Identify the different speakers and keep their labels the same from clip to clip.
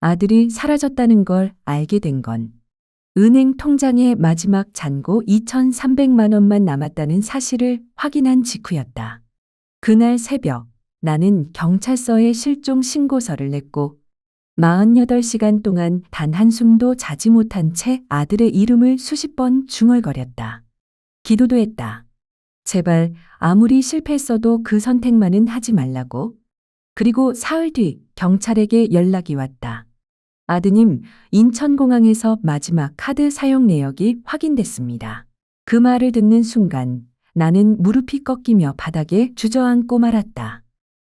Speaker 1: 아들이 사라졌다는 걸 알게 된 건 은행 통장에 마지막 잔고 2,300만 원만 남았다는 사실을 확인한 직후였다. 그날 새벽 나는 경찰서에 실종 신고서를 냈고 48시간 동안 단 한숨도 자지 못한 채 아들의 이름을 수십 번 중얼거렸다. 기도도 했다. 제발 아무리 실패했어도 그 선택만은 하지 말라고. 그리고 사흘 뒤 경찰에게 연락이 왔다. 아드님, 인천공항에서 마지막 카드 사용 내역이 확인됐습니다. 그 말을 듣는 순간 나는 무릎이 꺾이며 바닥에 주저앉고 말았다.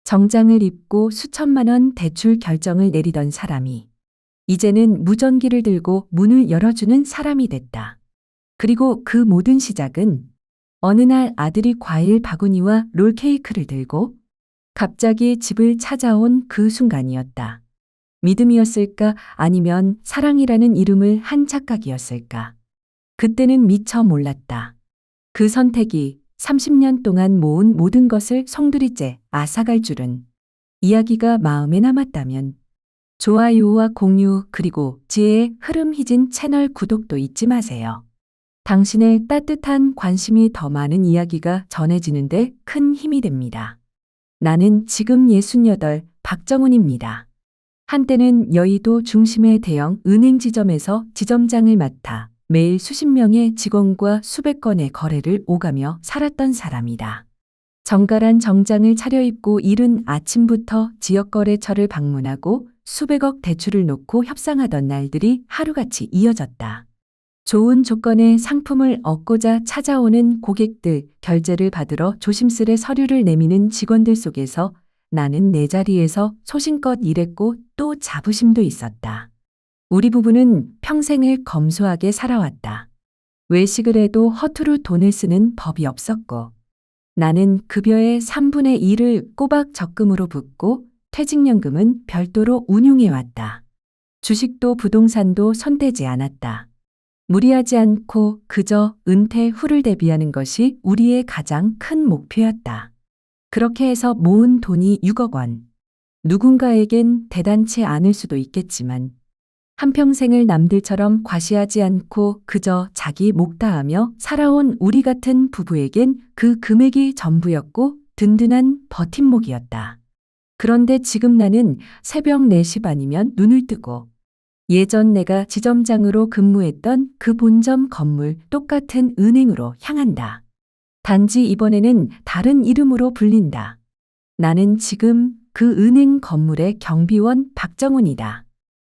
Speaker 1: 정장을 입고 수천만 원 대출 결정을 내리던 사람이 이제는 무전기를 들고 문을 열어주는 사람이 됐다. 그리고 그 모든 시작은 어느 날 아들이 과일 바구니와 롤케이크를 들고 갑자기 집을 찾아온 그 순간이었다. 믿음이었을까 아니면 사랑이라는 이름을 한 착각이었을까. 그때는 미처 몰랐다. 그 선택이 30년 동안 모은 모든 것을 송두리째 앗아갈 줄은. 이야기가 마음에 남았다면 좋아요와 공유 그리고 지혜의 흐름 희진 채널 구독도 잊지 마세요. 당신의 따뜻한 관심이 더 많은 이야기가 전해지는데 큰 힘이 됩니다. 나는 지금 68 박정훈입니다. 한때는 여의도 중심의 대형 은행 지점에서 지점장을 맡아 매일 수십 명의 직원과 수백 건의 거래를 오가며 살았던 사람이다. 정갈한 정장을 차려입고 이른 아침부터 지역거래처를 방문하고 수백억 대출을 놓고 협상하던 날들이 하루같이 이어졌다. 좋은 조건의 상품을 얻고자 찾아오는 고객들, 결제를 받으러 조심스레 서류를 내미는 직원들 속에서 나는 내 자리에서 소신껏 일했고 또 자부심도 있었다. 우리 부부는 평생을 검소하게 살아왔다. 외식을 해도 허투루 돈을 쓰는 법이 없었고 나는 급여의 3분의 1을 꼬박 적금으로 붓고 퇴직연금은 별도로 운용해왔다. 주식도 부동산도 손대지 않았다. 무리하지 않고 그저 은퇴 후를 대비하는 것이 우리의 가장 큰 목표였다. 그렇게 해서 모은 돈이 6억 원. 누군가에겐 대단치 않을 수도 있겠지만 한평생을 남들처럼 과시하지 않고 그저 자기 목 다하며 살아온 우리 같은 부부에겐 그 금액이 전부였고 든든한 버팀목이었다. 그런데 지금 나는 새벽 4시 반이면 눈을 뜨고 예전 내가 지점장으로 근무했던 그 본점 건물 똑같은 은행으로 향한다. 단지 이번에는 다른 이름으로 불린다. 나는 지금 그 은행 건물의 경비원 박정훈이다.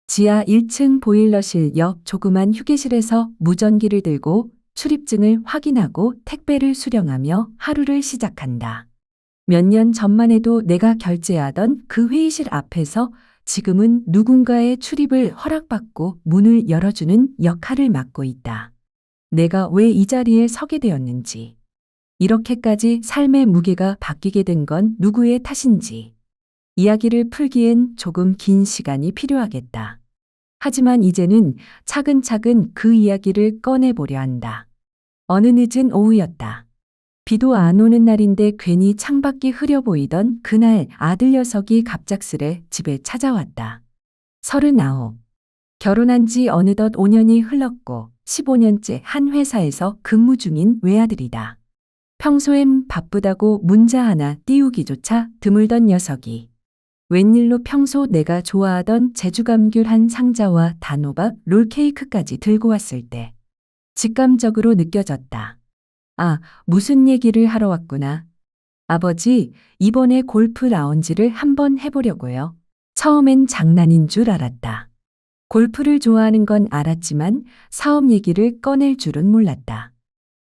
Speaker 1: 지하 1층 보일러실 옆 조그만 휴게실에서 무전기를 들고 출입증을 확인하고 택배를 수령하며 하루를 시작한다. 몇 년 전만 해도 내가 결제하던 그 회의실 앞에서 지금은 누군가의 출입을 허락받고 문을 열어주는 역할을 맡고 있다. 내가 왜 이 자리에 서게 되었는지, 이렇게까지 삶의 무게가 바뀌게 된 건 누구의 탓인지, 이야기를 풀기엔 조금 긴 시간이 필요하겠다. 하지만 이제는 차근차근 그 이야기를 꺼내보려 한다. 어느 늦은 오후였다. 비도 안 오는 날인데 괜히 창밖이 흐려 보이던 그날 아들 녀석이 갑작스레 집에 찾아왔다. 39. 결혼한 지 어느덧 5년이 흘렀고 15년째 한 회사에서 근무 중인 외아들이다. 평소엔 바쁘다고 문자 하나 띄우기조차 드물던 녀석이 웬일로 평소 내가 좋아하던 제주감귤 한 상자와 단호박, 롤케이크까지 들고 왔을 때 직감적으로 느껴졌다. 아, 무슨 얘기를 하러 왔구나. 아버지, 이번에 골프 라운지를 한번 해보려고요. 처음엔 장난인 줄 알았다. 골프를 좋아하는 건 알았지만 사업 얘기를 꺼낼 줄은 몰랐다.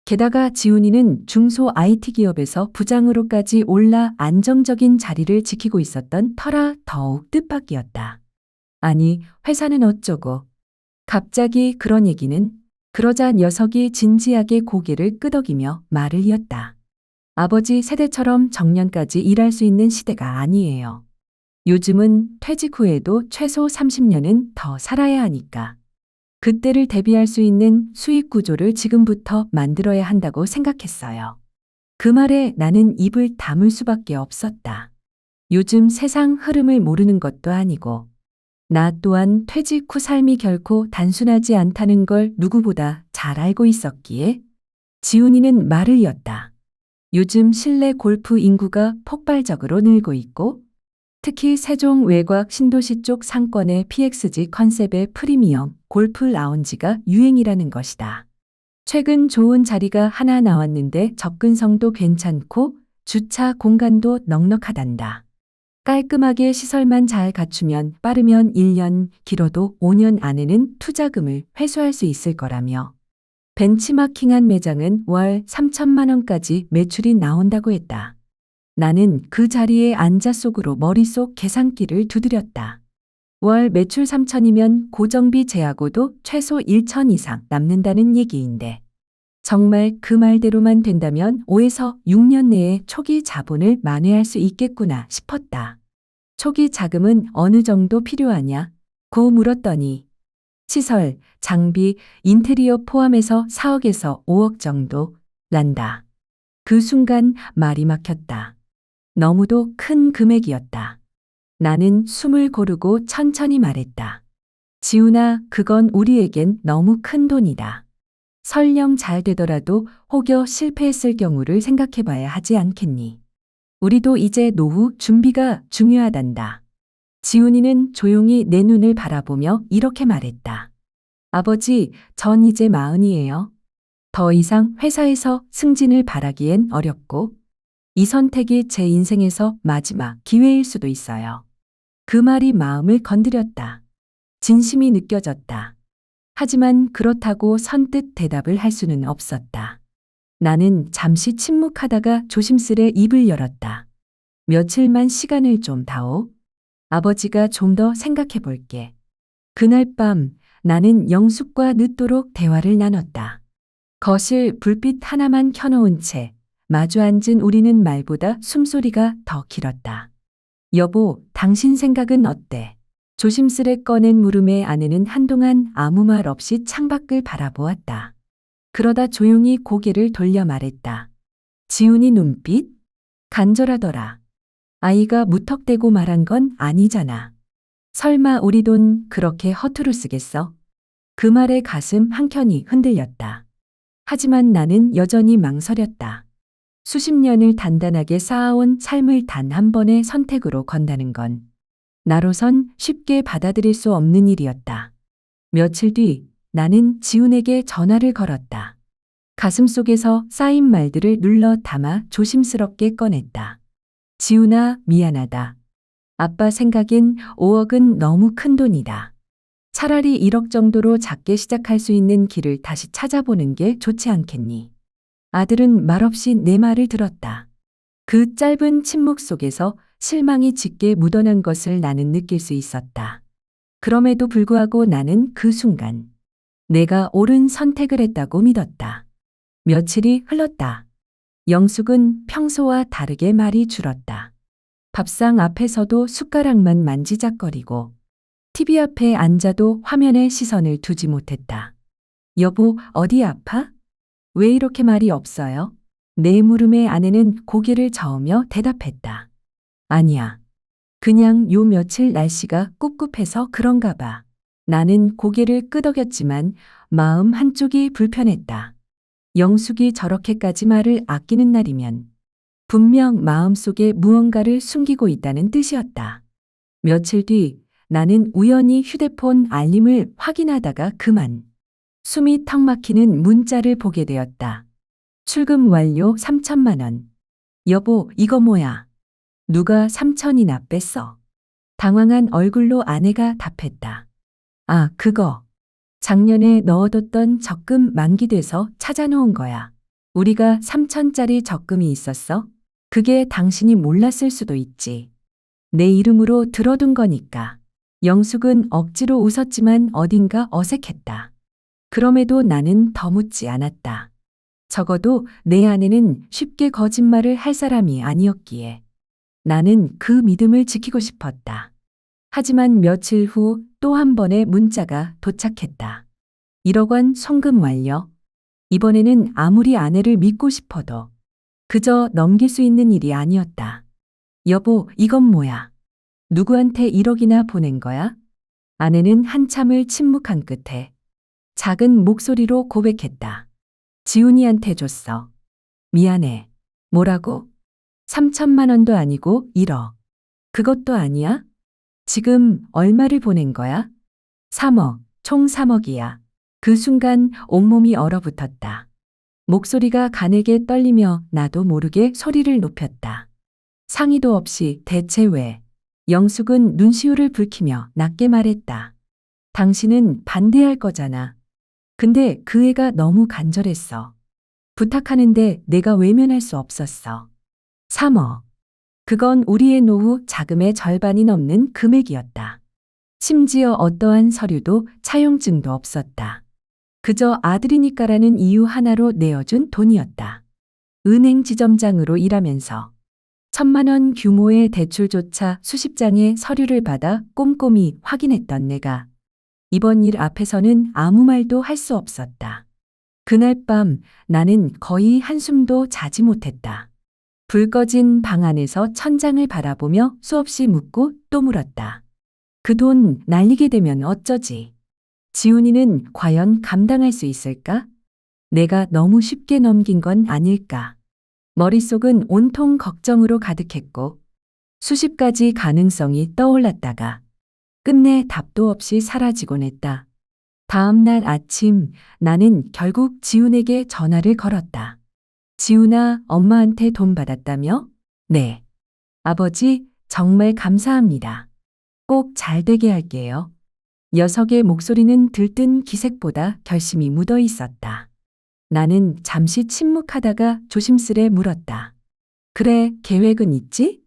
Speaker 1: 게다가 지훈이는 중소 IT 기업에서 부장으로까지 올라 안정적인 자리를 지키고 있었던 터라 더욱 뜻밖이었다. 아니, 회사는 어쩌고. 갑자기 그런 얘기는. 그러자 녀석이 진지하게 고개를 끄덕이며 말을 이었다. 아버지 세대처럼 정년까지 일할 수 있는 시대가 아니에요. 요즘은 퇴직 후에도 최소 30년은 더 살아야 하니까. 그때를 대비할 수 있는 수익 구조를 지금부터 만들어야 한다고 생각했어요. 그 말에 나는 입을 다물 수밖에 없었다. 요즘 세상 흐름을 모르는 것도 아니고 나 또한 퇴직 후 삶이 결코 단순하지 않다는 걸 누구보다 잘 알고 있었기에 지훈이는 말을 이었다. 요즘 실내 골프 인구가 폭발적으로 늘고 있고 특히 세종 외곽 신도시 쪽 상권의 PXG 컨셉의 프리미엄 골프 라운지가 유행이라는 것이다. 최근 좋은 자리가 하나 나왔는데 접근성도 괜찮고 주차 공간도 넉넉하단다. 깔끔하게 시설만 잘 갖추면 빠르면 1년, 길어도 5년 안에는 투자금을 회수할 수 있을 거라며 벤치마킹한 매장은 월 3천만 원까지 매출이 나온다고 했다. 나는 그 자리에 앉아 속으로 머릿속 계산기를 두드렸다. 월 매출 3천이면 고정비 제하고도 최소 1천 이상 남는다는 얘기인데 정말 그 말대로만 된다면 5에서 6년 내에 초기 자본을 만회할 수 있겠구나 싶었다. 초기 자금은 어느 정도 필요하냐? 고 물었더니 시설, 장비, 인테리어 포함해서 4억에서 5억 정도 난다. 그 순간 말이 막혔다. 너무도 큰 금액이었다. 나는 숨을 고르고 천천히 말했다. 지훈아, 그건 우리에겐 너무 큰 돈이다. 설령 잘 되더라도 혹여 실패했을 경우를 생각해봐야 하지 않겠니? 우리도 이제 노후 준비가 중요하단다. 지훈이는 조용히 내 눈을 바라보며 이렇게 말했다. 아버지, 전 이제 40이에요. 더 이상 회사에서 승진을 바라기엔 어렵고 이 선택이 제 인생에서 마지막 기회일 수도 있어요. 그 말이 마음을 건드렸다. 진심이 느껴졌다. 하지만 그렇다고 선뜻 대답을 할 수는 없었다. 나는 잠시 침묵하다가 조심스레 입을 열었다. 며칠만 시간을 좀 다오. 아버지가 좀 더 생각해 볼게. 그날 밤 나는 영숙과 늦도록 대화를 나눴다. 거실 불빛 하나만 켜놓은 채 마주 앉은 우리는 말보다 숨소리가 더 길었다. 여보, 당신 생각은 어때? 조심스레 꺼낸 물음에 아내는 한동안 아무 말 없이 창밖을 바라보았다. 그러다 조용히 고개를 돌려 말했다. 지훈이 눈빛? 간절하더라. 아이가 무턱대고 말한 건 아니잖아. 설마 우리 돈 그렇게 허투루 쓰겠어? 그 말에 가슴 한켠이 흔들렸다. 하지만 나는 여전히 망설였다. 수십 년을 단단하게 쌓아온 삶을 단 한 번의 선택으로 건다는 건 나로선 쉽게 받아들일 수 없는 일이었다. 며칠 뒤 나는 지훈에게 전화를 걸었다. 가슴속에서 쌓인 말들을 눌러 담아 조심스럽게 꺼냈다. 지훈아, 미안하다. 아빠 생각엔 5억은 너무 큰 돈이다. 차라리 1억 정도로 작게 시작할 수 있는 길을 다시 찾아보는 게 좋지 않겠니? 아들은 말없이 내 말을 들었다. 그 짧은 침묵 속에서 실망이 짙게 묻어난 것을 나는 느낄 수 있었다. 그럼에도 불구하고 나는 그 순간 내가 옳은 선택을 했다고 믿었다. 며칠이 흘렀다. 영숙은 평소와 다르게 말이 줄었다. 밥상 앞에서도 숟가락만 만지작거리고 TV 앞에 앉아도 화면에 시선을 두지 못했다. 여보, 어디 아파? 왜 이렇게 말이 없어요? 내 물음에 아내는 고개를 저으며 대답했다. 아니야. 그냥 요 며칠 날씨가 꿉꿉해서 그런가 봐. 나는 고개를 끄덕였지만 마음 한쪽이 불편했다. 영숙이 저렇게까지 말을 아끼는 날이면 분명 마음속에 무언가를 숨기고 있다는 뜻이었다. 며칠 뒤 나는 우연히 휴대폰 알림을 확인하다가 그만 숨이 턱 막히는 문자를 보게 되었다. 출금 완료 3천만 원. 여보, 이거 뭐야? 누가 3천이나 뺐어? 당황한 얼굴로 아내가 답했다. 아, 그거. 작년에 넣어뒀던 적금 만기돼서 찾아놓은 거야. 우리가 3천짜리 적금이 있었어? 그게 당신이 몰랐을 수도 있지. 내 이름으로 들어둔 거니까. 영숙은 억지로 웃었지만 어딘가 어색했다. 그럼에도 나는 더 묻지 않았다. 적어도 내 아내는 쉽게 거짓말을 할 사람이 아니었기에 나는 그 믿음을 지키고 싶었다. 하지만 며칠 후 또 한 번의 문자가 도착했다. 1억 원 송금 완료. 이번에는 아무리 아내를 믿고 싶어도 그저 넘길 수 있는 일이 아니었다. 여보, 이건 뭐야? 누구한테 1억이나 보낸 거야? 아내는 한참을 침묵한 끝에 작은 목소리로 고백했다. 지훈이한테 줬어. 미안해. 뭐라고? 3천만 원도 아니고 1억. 그것도 아니야? 지금 얼마를 보낸 거야? 3억, 총 3억이야. 그 순간 온몸이 얼어붙었다. 목소리가 가늘게 떨리며 나도 모르게 소리를 높였다. 상의도 없이 대체 왜? 영숙은 눈시울을 붉히며 낮게 말했다. 당신은 반대할 거잖아. 근데 그 애가 너무 간절했어. 부탁하는데 내가 외면할 수 없었어. 3억. 그건 우리의 노후 자금의 절반이 넘는 금액이었다. 심지어 어떠한 서류도 차용증도 없었다. 그저 아들이니까라는 이유 하나로 내어준 돈이었다. 은행 지점장으로 일하면서 1,000만 원 규모의 대출조차 수십 장의 서류를 받아 꼼꼼히 확인했던 내가 이번 일 앞에서는 아무 말도 할 수 없었다. 그날 밤 나는 거의 한숨도 자지 못했다. 불 꺼진 방 안에서 천장을 바라보며 수없이 묻고 또 물었다. 그 돈 날리게 되면 어쩌지? 지훈이는 과연 감당할 수 있을까? 내가 너무 쉽게 넘긴 건 아닐까? 머릿속은 온통 걱정으로 가득했고 수십 가지 가능성이 떠올랐다가 끝내 답도 없이 사라지곤 했다. 다음 날 아침 나는 결국 지훈에게 전화를 걸었다. 지훈아, 엄마한테 돈 받았다며? 네. 아버지, 정말 감사합니다. 꼭 잘 되게 할게요. 녀석의 목소리는 들뜬 기색보다 결심이 묻어 있었다. 나는 잠시 침묵하다가 조심스레 물었다. 그래, 계획은 있지?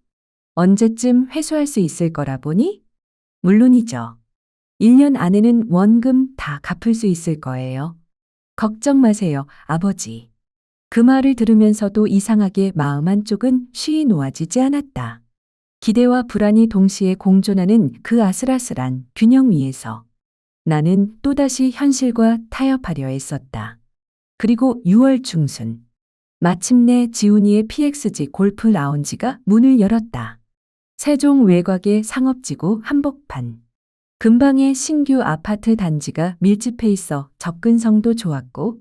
Speaker 1: 언제쯤 회수할 수 있을 거라 보니? 물론이죠. 1년 안에는 원금 다 갚을 수 있을 거예요. 걱정 마세요, 아버지. 그 말을 들으면서도 이상하게 마음 한쪽은 쉬이 놓아지지 않았다. 기대와 불안이 동시에 공존하는 그 아슬아슬한 균형 위에서 나는 또다시 현실과 타협하려 애썼다. 그리고 6월 중순, 마침내 지훈이의 PXG 골프 라운지가 문을 열었다. 세종 외곽의 상업지구 한복판. 근방의 신규 아파트 단지가 밀집해 있어 접근성도 좋았고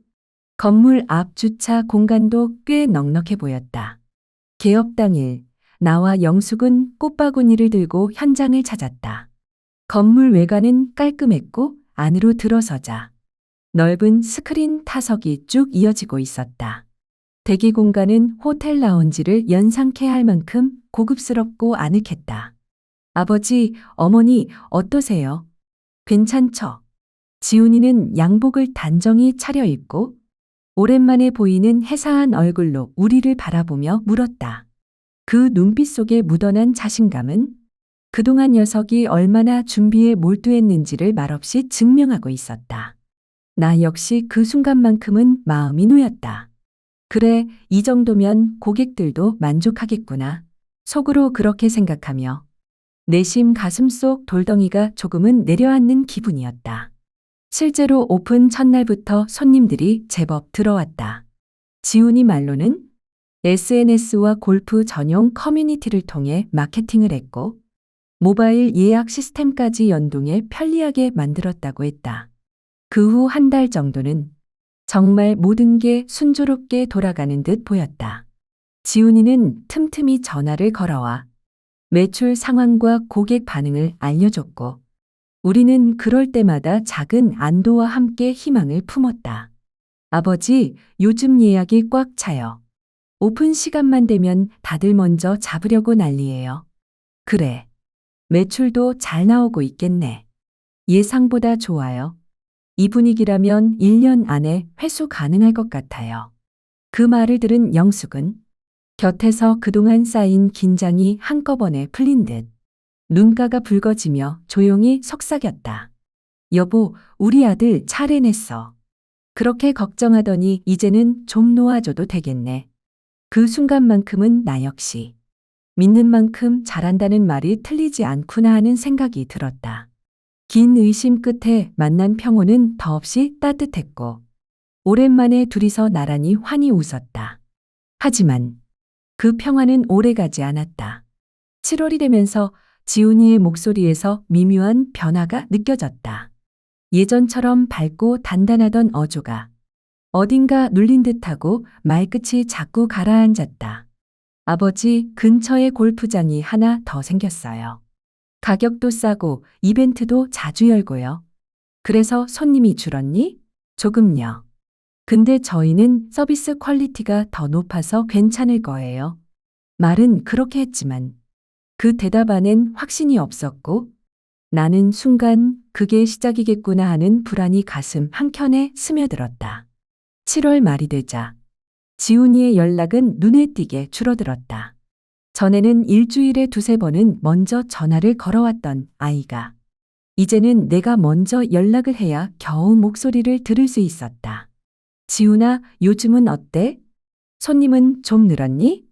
Speaker 1: 건물 앞 주차 공간도 꽤 넉넉해 보였다. 개업 당일 나와 영숙은 꽃바구니를 들고 현장을 찾았다. 건물 외관은 깔끔했고 안으로 들어서자 넓은 스크린 타석이 쭉 이어지고 있었다. 대기 공간은 호텔 라운지를 연상케 할 만큼 고급스럽고 아늑했다. 아버지, 어머니 어떠세요? 괜찮죠? 지훈이는 양복을 단정히 차려입고 오랜만에 보이는 해사한 얼굴로 우리를 바라보며 물었다. 그 눈빛 속에 묻어난 자신감은 그동안 녀석이 얼마나 준비에 몰두했는지를 말없이 증명하고 있었다. 나 역시 그 순간만큼은 마음이 놓였다. 그래, 이 정도면 고객들도 만족하겠구나. 속으로 그렇게 생각하며 내심 가슴속 돌덩이가 조금은 내려앉는 기분이었다. 실제로 오픈 첫날부터 손님들이 제법 들어왔다. 지훈이 말로는 SNS와 골프 전용 커뮤니티를 통해 마케팅을 했고 모바일 예약 시스템까지 연동해 편리하게 만들었다고 했다. 그 후 한 달 정도는 정말 모든 게 순조롭게 돌아가는 듯 보였다. 지훈이는 틈틈이 전화를 걸어와 매출 상황과 고객 반응을 알려줬고 우리는 그럴 때마다 작은 안도와 함께 희망을 품었다. 아버지, 요즘 예약이 꽉 차요. 오픈 시간만 되면 다들 먼저 잡으려고 난리예요. 그래. 매출도 잘 나오고 있겠네. 예상보다 좋아요. 이 분위기라면 1년 안에 회수 가능할 것 같아요. 그 말을 들은 영숙은 곁에서 그동안 쌓인 긴장이 한꺼번에 풀린 듯 눈가가 붉어지며 조용히 속삭였다. 여보, 우리 아들 잘 해냈어. 그렇게 걱정하더니 이제는 좀 놓아줘도 되겠네. 그 순간만큼은 나 역시 믿는 만큼 잘한다는 말이 틀리지 않구나 하는 생각이 들었다. 긴 의심 끝에 만난 평온은 더없이 따뜻했고 오랜만에 둘이서 나란히 환히 웃었다. 하지만 그 평화는 오래가지 않았다. 7월이 되면서 지훈이의 목소리에서 미묘한 변화가 느껴졌다. 예전처럼 밝고 단단하던 어조가 어딘가 눌린 듯하고 말끝이 자꾸 가라앉았다. 아버지, 근처에 골프장이 하나 더 생겼어요. 가격도 싸고 이벤트도 자주 열고요. 그래서 손님이 줄었니? 조금요. 근데 저희는 서비스 퀄리티가 더 높아서 괜찮을 거예요. 말은 그렇게 했지만 그 대답 안엔 확신이 없었고 나는 순간 그게 시작이겠구나 하는 불안이 가슴 한켠에 스며들었다. 7월 말이 되자 지훈이의 연락은 눈에 띄게 줄어들었다. 전에는 일주일에 두세 번은 먼저 전화를 걸어왔던 아이가 이제는 내가 먼저 연락을 해야 겨우 목소리를 들을 수 있었다. 지훈아, 요즘은 어때? 손님은 좀 늘었니?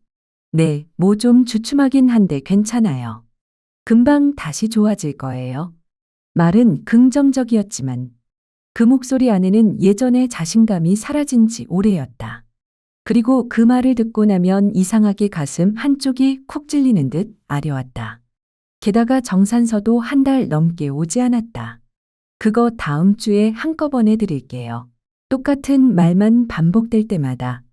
Speaker 1: 네, 뭐 좀 주춤하긴 한데 괜찮아요. 금방 다시 좋아질 거예요. 말은 긍정적이었지만 그 목소리 안에는 예전의 자신감이 사라진 지 오래였다. 그리고 그 말을 듣고 나면 이상하게 가슴 한쪽이 쿡 찔리는 듯 아려왔다. 게다가 정산서도 한 달 넘게 오지 않았다. 그거 다음 주에 한꺼번에 드릴게요. 똑같은 말만 반복될 때마다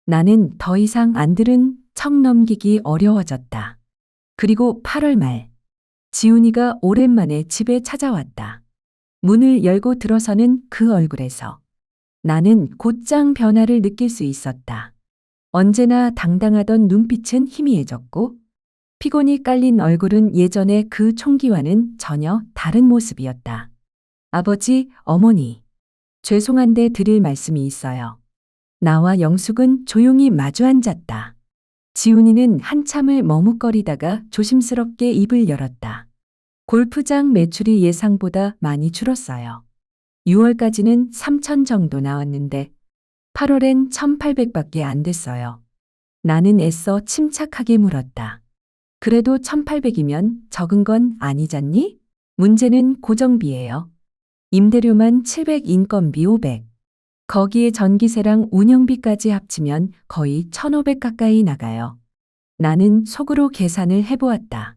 Speaker 1: 나는 더 이상 안 들은 척 넘기기 어려워졌다. 그리고 8월 말, 지훈이가 오랜만에 집에 찾아왔다. 문을 열고 들어서는 그 얼굴에서 나는 곧장 변화를 느낄 수 있었다. 언제나 당당하던 눈빛은 희미해졌고 피곤이 깔린 얼굴은 예전의 그 총기와는 전혀 다른 모습이었다. 아버지, 어머니, 죄송한데 드릴 말씀이 있어요. 나와 영숙은 조용히 마주 앉았다. 지훈이는 한참을 머뭇거리다가 조심스럽게 입을 열었다. 골프장 매출이 예상보다 많이 줄었어요. 6월까지는 3천 정도 나왔는데 8월엔 1,800밖에 안 됐어요. 나는 애써 침착하게 물었다. 그래도 1,800이면 적은 건 아니잖니? 문제는 고정비예요. 임대료만 700, 인건비 500. 거기에 전기세랑 운영비까지 합치면 거의 1,500 가까이 나가요. 나는 속으로 계산을 해보았다.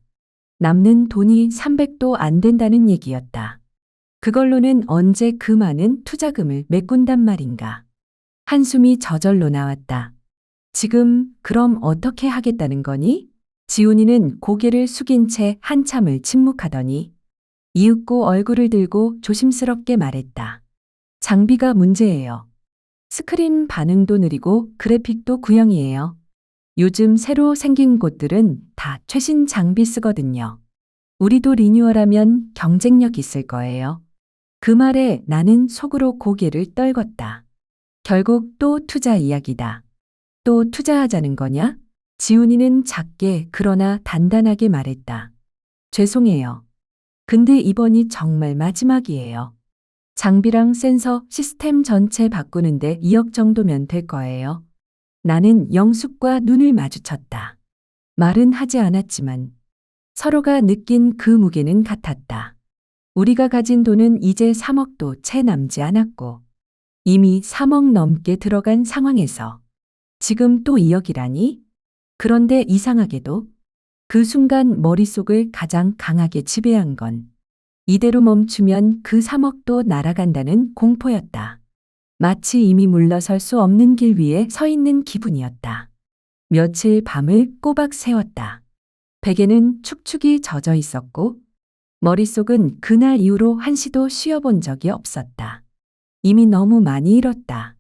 Speaker 1: 남는 돈이 300도 안 된다는 얘기였다. 그걸로는 언제 그 많은 투자금을 메꾼단 말인가. 한숨이 저절로 나왔다. 지금 그럼 어떻게 하겠다는 거니? 지훈이는 고개를 숙인 채 한참을 침묵하더니 이윽고 얼굴을 들고 조심스럽게 말했다. 장비가 문제예요. 스크린 반응도 느리고 그래픽도 구형이에요. 요즘 새로 생긴 곳들은 다 최신 장비 쓰거든요. 우리도 리뉴얼하면 경쟁력 있을 거예요. 그 말에 나는 속으로 고개를 떨궜다. 결국 또 투자 이야기다. 또 투자하자는 거냐? 지훈이는 작게 그러나 단단하게 말했다. 죄송해요. 근데 이번이 정말 마지막이에요. 장비랑 센서 시스템 전체 바꾸는데 2억 정도면 될 거예요. 나는 영숙과 눈을 마주쳤다. 말은 하지 않았지만 서로가 느낀 그 무게는 같았다. 우리가 가진 돈은 이제 3억도 채 남지 않았고 이미 3억 넘게 들어간 상황에서 지금 또 2억이라니? 그런데 이상하게도 그 순간 머릿속을 가장 강하게 지배한 건 이대로 멈추면 그 3억도 날아간다는 공포였다. 마치 이미 물러설 수 없는 길 위에 서 있는 기분이었다. 며칠 밤을 꼬박 새웠다. 베개는 축축이 젖어 있었고 머릿속은 그날 이후로 한시도 쉬어본 적이 없었다. 이미 너무 많이 잃었다.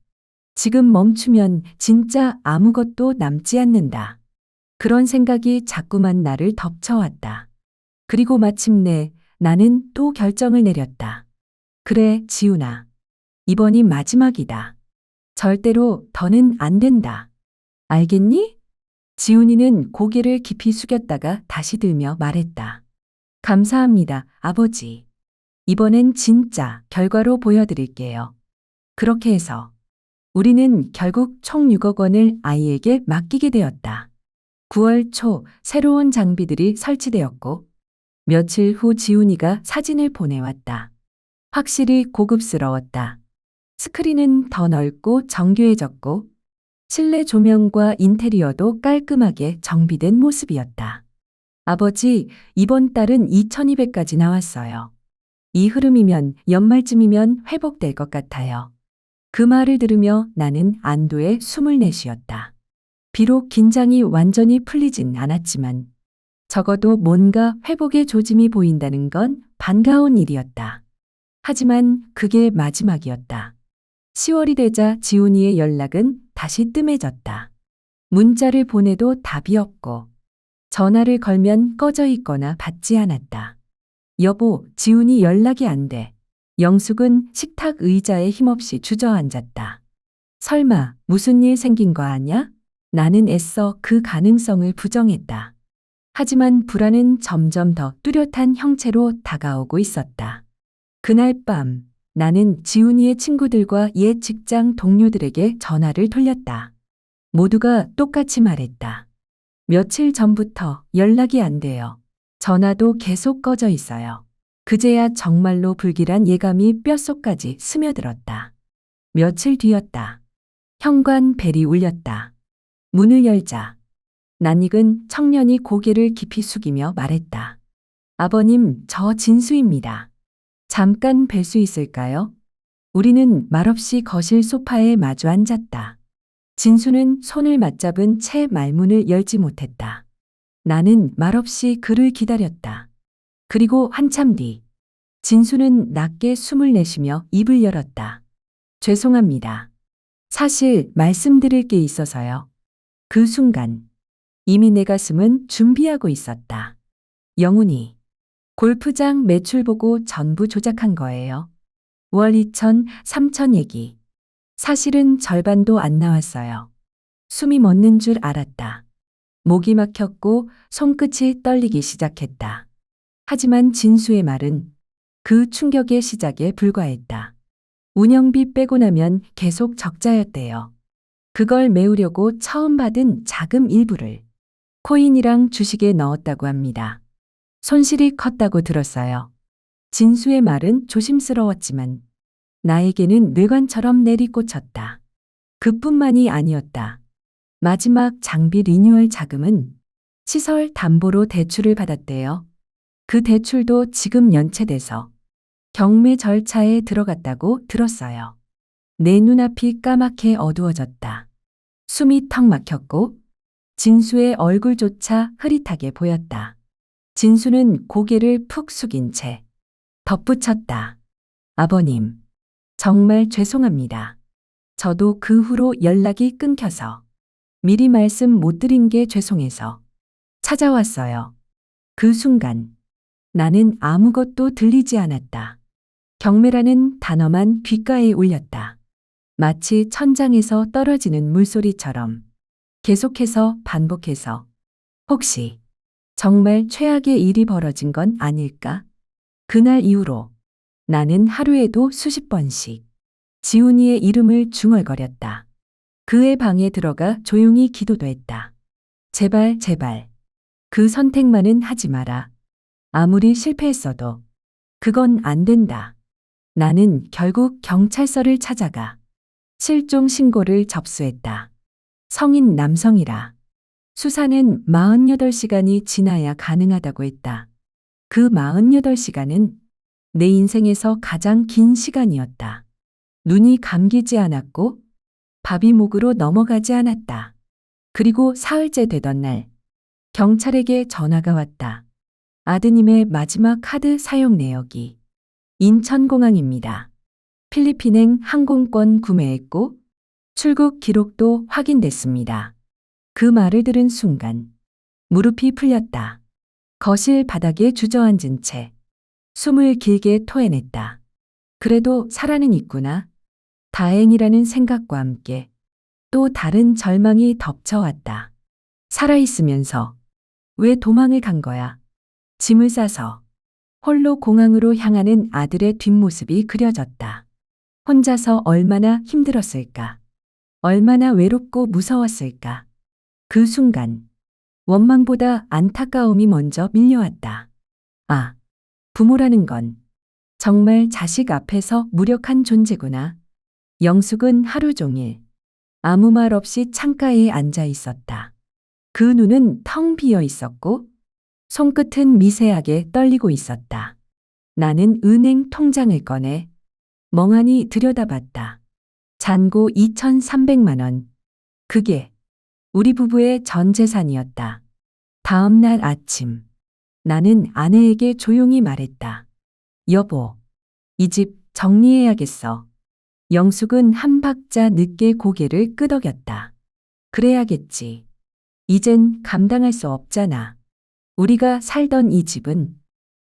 Speaker 1: 지금 멈추면 진짜 아무것도 남지 않는다. 그런 생각이 자꾸만 나를 덮쳐왔다. 그리고 마침내 나는 또 결정을 내렸다. 그래, 지훈아. 이번이 마지막이다. 절대로 더는 안 된다. 알겠니? 지훈이는 고개를 깊이 숙였다가 다시 들며 말했다. 감사합니다, 아버지. 이번엔 진짜 결과로 보여드릴게요. 그렇게 해서 우리는 결국 총 6억 원을 아이에게 맡기게 되었다. 9월 초 새로운 장비들이 설치되었고 며칠 후 지훈이가 사진을 보내왔다. 확실히 고급스러웠다. 스크린은 더 넓고 정교해졌고 실내 조명과 인테리어도 깔끔하게 정비된 모습이었다. 아버지, 이번 달은 2200까지 나왔어요. 이 흐름이면 연말쯤이면 회복될 것 같아요. 그 말을 들으며 나는 안도의 숨을 내쉬었다. 비록 긴장이 완전히 풀리진 않았지만 적어도 뭔가 회복의 조짐이 보인다는 건 반가운 일이었다. 하지만 그게 마지막이었다. 10월이 되자 지훈이의 연락은 다시 뜸해졌다. 문자를 보내도 답이 없고 전화를 걸면 꺼져 있거나 받지 않았다. 여보, 지훈이 연락이 안 돼. 영숙은 식탁 의자에 힘없이 주저앉았다. 설마 무슨 일 생긴 거 아냐? 나는 애써 그 가능성을 부정했다. 하지만 불안은 점점 더 뚜렷한 형체로 다가오고 있었다. 그날 밤 나는 지훈이의 친구들과 옛 직장 동료들에게 전화를 돌렸다. 모두가 똑같이 말했다. 며칠 전부터 연락이 안 돼요. 전화도 계속 꺼져 있어요. 그제야 정말로 불길한 예감이 뼛속까지 스며들었다. 며칠 뒤였다. 현관 벨이 울렸다. 문을 열자 낯익은 청년이 고개를 깊이 숙이며 말했다. 아버님, 저 진수입니다. 잠깐 뵐 수 있을까요? 우리는 말없이 거실 소파에 마주 앉았다. 진수는 손을 맞잡은 채 말문을 열지 못했다. 나는 말없이 그를 기다렸다. 그리고 한참 뒤, 진수는 낮게 숨을 내쉬며 입을 열었다. 죄송합니다. 사실 말씀드릴 게 있어서요. 그 순간, 이미 내 가슴은 준비하고 있었다. 영훈이, 골프장 매출 보고 전부 조작한 거예요. 월 2천, 3천 얘기. 사실은 절반도 안 나왔어요. 숨이 멎는 줄 알았다. 목이 막혔고 손끝이 떨리기 시작했다. 하지만 진수의 말은 그 충격의 시작에 불과했다. 운영비 빼고 나면 계속 적자였대요. 그걸 메우려고 처음 받은 자금 일부를 코인이랑 주식에 넣었다고 합니다. 손실이 컸다고 들었어요. 진수의 말은 조심스러웠지만 나에게는 뇌관처럼 내리꽂혔다. 그뿐만이 아니었다. 마지막 장비 리뉴얼 자금은 시설 담보로 대출을 받았대요. 그 대출도 지금 연체돼서 경매 절차에 들어갔다고 들었어요. 내 눈앞이 까맣게 어두워졌다. 숨이 턱 막혔고 진수의 얼굴조차 흐릿하게 보였다. 진수는 고개를 푹 숙인 채 덧붙였다. 아버님, 정말 죄송합니다. 저도 그 후로 연락이 끊겨서 미리 말씀 못 드린 게 죄송해서 찾아왔어요. 그 순간 나는 아무것도 들리지 않았다. 경매라는 단어만 귓가에 울렸다. 마치 천장에서 떨어지는 물소리처럼 계속해서 반복해서 혹시 정말 최악의 일이 벌어진 건 아닐까? 그날 이후로 나는 하루에도 수십 번씩 지훈이의 이름을 중얼거렸다. 그의 방에 들어가 조용히 기도도 했다. 제발, 제발. 그 선택만은 하지 마라. 아무리 실패했어도 그건 안 된다. 나는 결국 경찰서를 찾아가 실종 신고를 접수했다. 성인 남성이라. 수사는 48시간이 지나야 가능하다고 했다. 그 48시간은 내 인생에서 가장 긴 시간이었다. 눈이 감기지 않았고 밥이 목으로 넘어가지 않았다. 그리고 사흘째 되던 날 경찰에게 전화가 왔다. 아드님의 마지막 카드 사용 내역이 인천공항입니다. 필리핀행 항공권 구매했고 출국 기록도 확인됐습니다. 그 말을 들은 순간 무릎이 풀렸다. 거실 바닥에 주저앉은 채 숨을 길게 토해냈다. 그래도 살아는 있구나. 다행이라는 생각과 함께 또 다른 절망이 덮쳐왔다. 살아있으면서 왜 도망을 간 거야? 짐을 싸서 홀로 공항으로 향하는 아들의 뒷모습이 그려졌다. 혼자서 얼마나 힘들었을까? 얼마나 외롭고 무서웠을까? 그 순간 원망보다 안타까움이 먼저 밀려왔다. 아, 부모라는 건 정말 자식 앞에서 무력한 존재구나. 영숙은 하루 종일 아무 말 없이 창가에 앉아 있었다. 그 눈은 텅 비어 있었고 손끝은 미세하게 떨리고 있었다. 나는 은행 통장을 꺼내 멍하니 들여다봤다. 잔고 2,300만 원. 그게 우리 부부의 전 재산이었다. 다음 날 아침, 나는 아내에게 조용히 말했다. 여보, 이 집 정리해야겠어. 영숙은 한 박자 늦게 고개를 끄덕였다. 그래야겠지. 이젠 감당할 수 없잖아. 우리가 살던 이 집은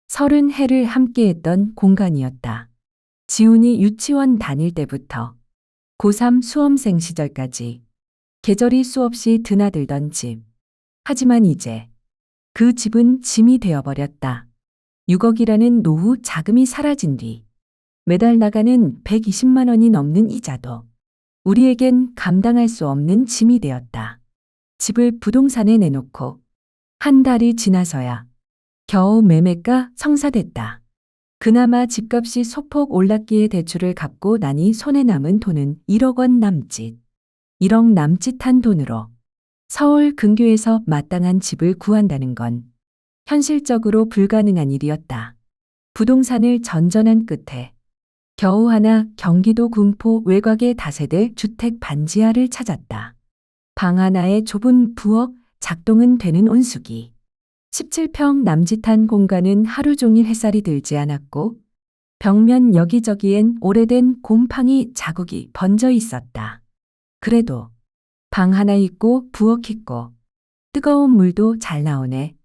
Speaker 1: 30해를 함께했던 공간이었다. 지훈이 유치원 다닐 때부터 고3 수험생 시절까지 계절이 수없이 드나들던 집. 하지만 이제 그 집은 짐이 되어버렸다. 6억이라는 노후 자금이 사라진 뒤 매달 나가는 120만 원이 넘는 이자도 우리에겐 감당할 수 없는 짐이 되었다. 집을 부동산에 내놓고 한 달이 지나서야 겨우 매매가 성사됐다. 그나마 집값이 소폭 올랐기에 대출을 갚고 나니 손에 남은 돈은 1억 원 남짓. 1억 남짓한 돈으로 서울 근교에서 마땅한 집을 구한다는 건 현실적으로 불가능한 일이었다. 부동산을 전전한 끝에 겨우 하나 경기도 군포 외곽의 다세대 주택 반지하를 찾았다. 방 하나에 좁은 부엌, 작동은 되는 온수기. 17평 남짓한 공간은 하루 종일 햇살이 들지 않았고 벽면 여기저기엔 오래된 곰팡이 자국이 번져 있었다. 그래도 방 하나 있고 부엌 있고 뜨거운 물도 잘 나오네.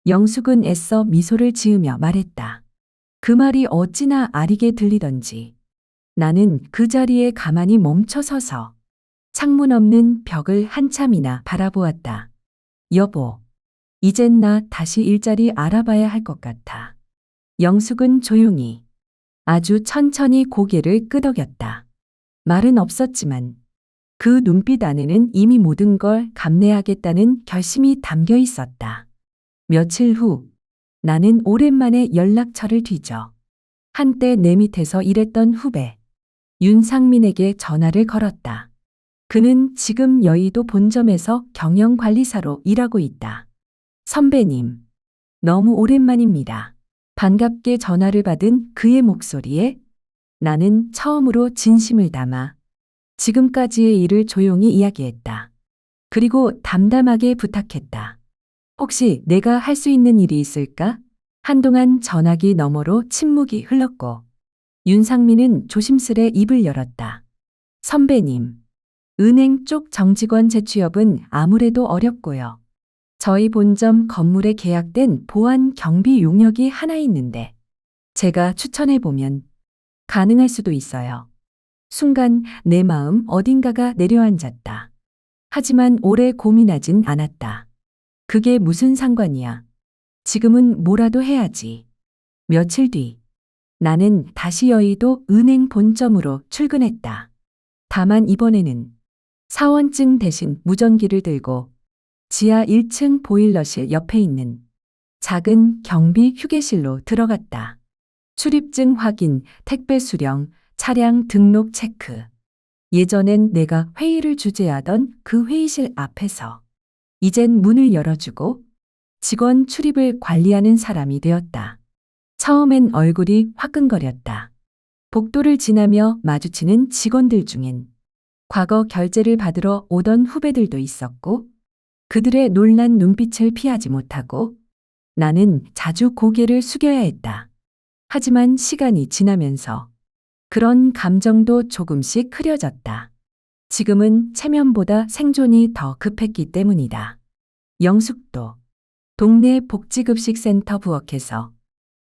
Speaker 1: 영숙은 애써 미소를 지으며 말했다. 그 말이 어찌나 아리게 들리던지 나는 그 자리에 가만히 멈춰서서 창문 없는 벽을 한참이나 바라보았다. 여보, 이젠 나 다시 일자리 알아봐야 할 것 같아. 영숙은 조용히 아주 천천히 고개를 끄덕였다. 말은 없었지만 그 눈빛 안에는 이미 모든 걸 감내하겠다는 결심이 담겨 있었다. 며칠 후 나는 오랜만에 연락처를 뒤져 한때 내 밑에서 일했던 후배 윤상민에게 전화를 걸었다. 그는 지금 여의도 본점에서 경영관리사로 일하고 있다. 선배님, 너무 오랜만입니다. 반갑게 전화를 받은 그의 목소리에 나는 처음으로 진심을 담아 지금까지의 일을 조용히 이야기했다. 그리고 담담하게 부탁했다. 혹시 내가 할 수 있는 일이 있을까? 한동안 전화기 너머로 침묵이 흘렀고 윤상민은 조심스레 입을 열었다. 선배님, 은행 쪽 정직원 재취업은 아무래도 어렵고요. 저희 본점 건물에 계약된 보안 경비 용역이 하나 있는데 제가 추천해보면 가능할 수도 있어요. 순간 내 마음 어딘가가 내려앉았다. 하지만 오래 고민하진 않았다. 그게 무슨 상관이야. 지금은 뭐라도 해야지. 며칠 뒤 나는 다시 여의도 은행 본점으로 출근했다. 다만 이번에는 사원증 대신 무전기를 들고 지하 1층 보일러실 옆에 있는 작은 경비 휴게실로 들어갔다. 출입증 확인, 택배 수령, 차량 등록 체크. 예전엔 내가 회의를 주재하던 그 회의실 앞에서 이젠 문을 열어주고 직원 출입을 관리하는 사람이 되었다. 처음엔 얼굴이 화끈거렸다. 복도를 지나며 마주치는 직원들 중엔 과거 결제를 받으러 오던 후배들도 있었고 그들의 놀란 눈빛을 피하지 못하고 나는 자주 고개를 숙여야 했다. 하지만 시간이 지나면서 그런 감정도 조금씩 흐려졌다. 지금은 체면보다 생존이 더 급했기 때문이다. 영숙도 동네 복지급식센터 부엌에서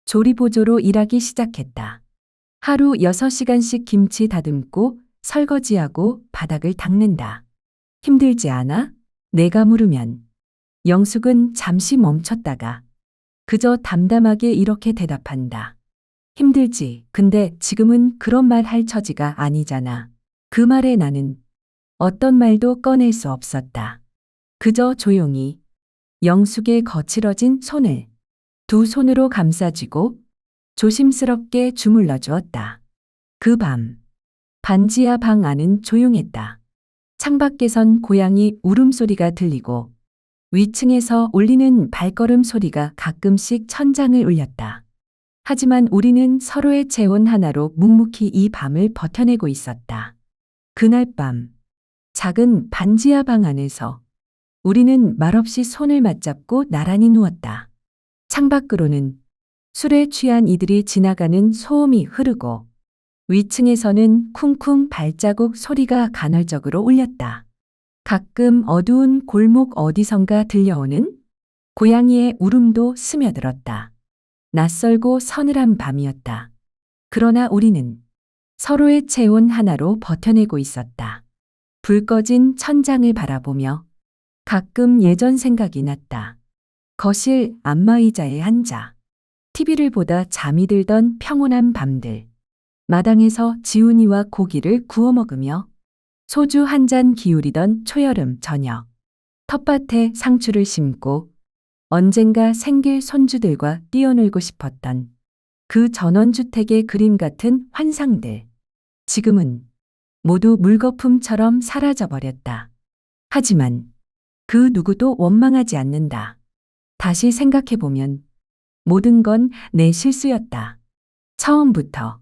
Speaker 1: 조리보조로 일하기 시작했다. 하루 6시간씩 김치 다듬고 설거지하고 바닥을 닦는다. 힘들지 않아? 내가 물으면 영숙은 잠시 멈췄다가 그저 담담하게 이렇게 대답한다. 힘들지. 근데 지금은 그런 말 할 처지가 아니잖아. 그 말에 나는 어떤 말도 꺼낼 수 없었다. 그저 조용히 영숙의 거칠어진 손을 두 손으로 감싸쥐고 조심스럽게 주물러 주었다. 그 밤, 반지하 방 안은 조용했다. 창밖에선 고양이 울음소리가 들리고 위층에서 울리는 발걸음 소리가 가끔씩 천장을 울렸다. 하지만 우리는 서로의 체온 하나로 묵묵히 이 밤을 버텨내고 있었다. 그날 밤, 작은 반지하 방 안에서 우리는 말없이 손을 맞잡고 나란히 누웠다. 창밖으로는 술에 취한 이들이 지나가는 소음이 흐르고 위층에서는 쿵쿵 발자국 소리가 간헐적으로 울렸다. 가끔 어두운 골목 어디선가 들려오는 고양이의 울음도 스며들었다. 낯설고 서늘한 밤이었다. 그러나 우리는 서로의 체온 하나로 버텨내고 있었다. 불 꺼진 천장을 바라보며 가끔 예전 생각이 났다. 거실 안마의자에 앉아 TV를 보다 잠이 들던 평온한 밤들. 마당에서 지훈이와 고기를 구워 먹으며 소주 한 잔 기울이던 초여름 저녁. 텃밭에 상추를 심고 언젠가 생길 손주들과 뛰어놀고 싶었던 그 전원주택의 그림 같은 환상들. 지금은 모두 물거품처럼 사라져버렸다. 하지만 그 누구도 원망하지 않는다. 다시 생각해보면 모든 건 내 실수였다. 처음부터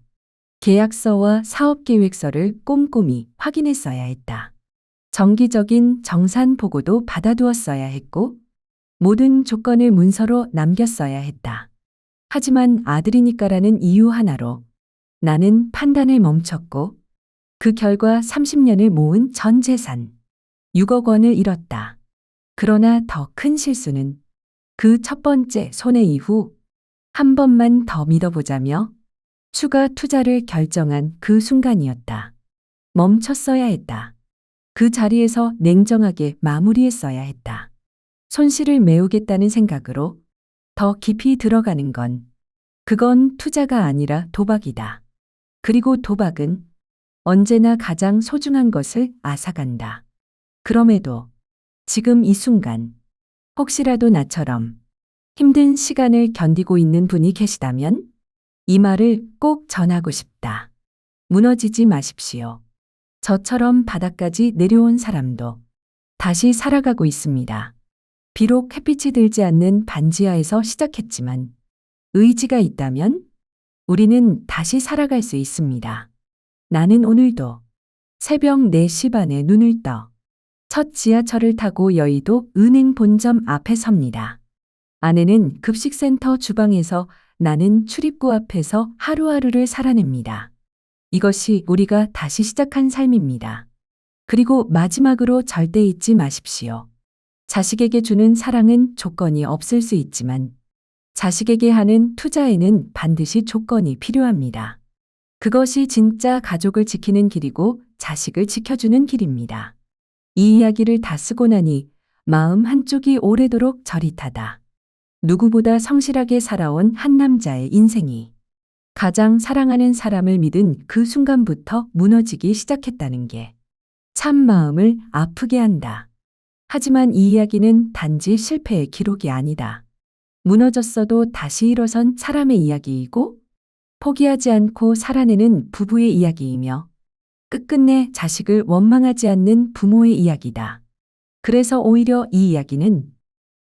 Speaker 1: 계약서와 사업계획서를 꼼꼼히 확인했어야 했다. 정기적인 정산 보고도 받아두었어야 했고 모든 조건을 문서로 남겼어야 했다. 하지만 아들이니까라는 이유 하나로 나는 판단을 멈췄고 그 결과 30년을 모은 전 재산 6억 원을 잃었다. 그러나 더 큰 실수는 그 첫 번째 손해 이후 한 번만 더 믿어보자며 추가 투자를 결정한 그 순간이었다. 멈췄어야 했다. 그 자리에서 냉정하게 마무리했어야 했다. 손실을 메우겠다는 생각으로 더 깊이 들어가는 건 그건 투자가 아니라 도박이다. 그리고 도박은 언제나 가장 소중한 것을 앗아간다. 그럼에도 지금 이 순간 혹시라도 나처럼 힘든 시간을 견디고 있는 분이 계시다면 이 말을 꼭 전하고 싶다. 무너지지 마십시오. 저처럼 바닥까지 내려온 사람도 다시 살아가고 있습니다. 비록 햇빛이 들지 않는 반지하에서 시작했지만 의지가 있다면 우리는 다시 살아갈 수 있습니다. 나는 오늘도 새벽 4시 반에 눈을 떠 첫 지하철을 타고 여의도 은행 본점 앞에 섭니다. 아내는 급식센터 주방에서 나는 출입구 앞에서 하루하루를 살아냅니다. 이것이 우리가 다시 시작한 삶입니다. 그리고 마지막으로 절대 잊지 마십시오. 자식에게 주는 사랑은 조건이 없을 수 있지만 자식에게 하는 투자에는 반드시 조건이 필요합니다. 그것이 진짜 가족을 지키는 길이고 자식을 지켜주는 길입니다. 이 이야기를 다 쓰고 나니 마음 한쪽이 오래도록 저릿하다. 누구보다 성실하게 살아온 한 남자의 인생이 가장 사랑하는 사람을 믿은 그 순간부터 무너지기 시작했다는 게 참 마음을 아프게 한다. 하지만 이 이야기는 단지 실패의 기록이 아니다. 무너졌어도 다시 일어선 사람의 이야기이고 포기하지 않고 살아내는 부부의 이야기이며 끝끝내 자식을 원망하지 않는 부모의 이야기다. 그래서 오히려 이 이야기는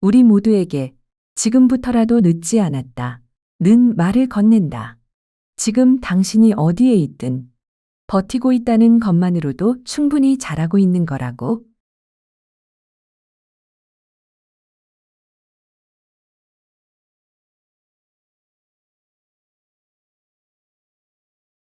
Speaker 1: 우리 모두에게 지금부터라도 늦지 않았다. 는 말을 건넨다. 지금 당신이 어디에 있든 버티고 있다는 것만으로도 충분히 잘하고 있는 거라고